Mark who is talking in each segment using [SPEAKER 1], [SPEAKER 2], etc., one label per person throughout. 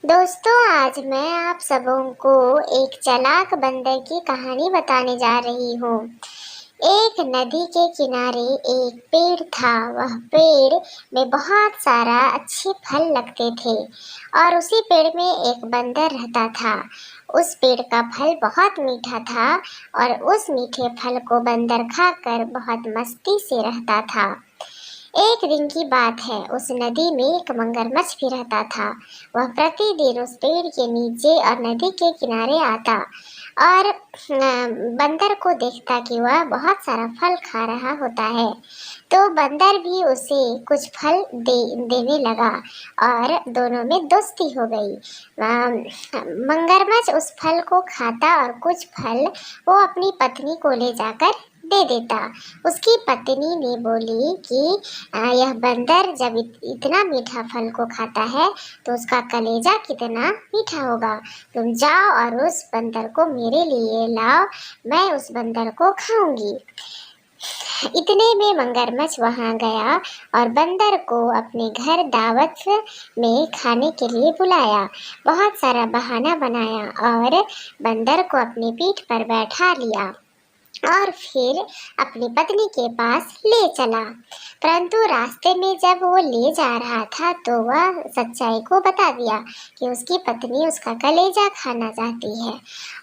[SPEAKER 1] दोस्तों, आज मैं आप सबों को एक चालाक बंदर की कहानी बताने जा रही हूँ। एक नदी के किनारे एक पेड़ था। वह पेड़ में बहुत सारा अच्छे फल लगते थे और उसी पेड़ में एक बंदर रहता था। उस पेड़ का फल बहुत मीठा था और उस मीठे फल को बंदर खाकर बहुत मस्ती से रहता था। एक दिन की बात है, उस नदी में एक मगरमच्छ भी रहता था। वह प्रतिदिन उस पेड़ के नीचे और नदी के किनारे आता और बंदर को देखता कि वह बहुत सारा फल खा रहा होता है, तो बंदर भी उसे कुछ फल देने लगा और दोनों में दोस्ती हो गई। मगरमच्छ उस फल को खाता और कुछ फल वो अपनी पत्नी को ले जाकर दे देता। उसकी पत्नी ने बोली कि यह बंदर जब इतना मीठा फल को खाता है तो उसका कलेजा कितना मीठा होगा। तुम जाओ और उस बंदर को मेरे लिए लाओ, मैं उस बंदर को खाऊंगी। इतने में मगरमच्छ वहां गया और बंदर को अपने घर दावत में खाने के लिए बुलाया। बहुत सारा बहाना बनाया और बंदर को अपनी पीठ पर बैठा लिया और फिर अपनी पत्नी के पास ले चला। परंतु रास्ते में जब वो ले जा रहा था तो वह सच्चाई को बता दिया कि उसकी पत्नी उसका कलेजा खाना चाहती है।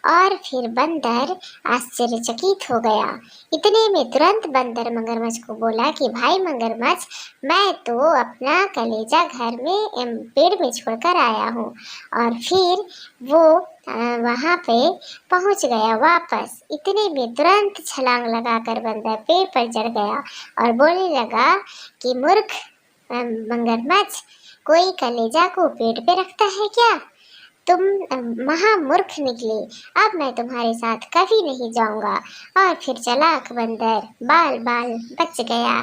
[SPEAKER 1] और फिर बंदर आश्चर्यचकित हो गया। इतने में तुरंत बंदर मगरमच्छ को बोला कि भाई मगरमच्छ, मैं तो अपना कलेजा घर में पेड़ में छोड़कर आया हूँ। और फिर वो वहां पे पहुंच गया वापस। इतने में तुरंत छलांग लगाकर बंदर पेड़ पर चढ़ गया और बोलने लगा कि मूर्ख मगरमच्छ, कोई कलेजा को पेड़ पे रखता है क्या? तुम महामूर्ख निकले। अब मैं तुम्हारे साथ कभी नहीं जाऊंगा। और फिर चालाक बंदर बाल बाल बच गया।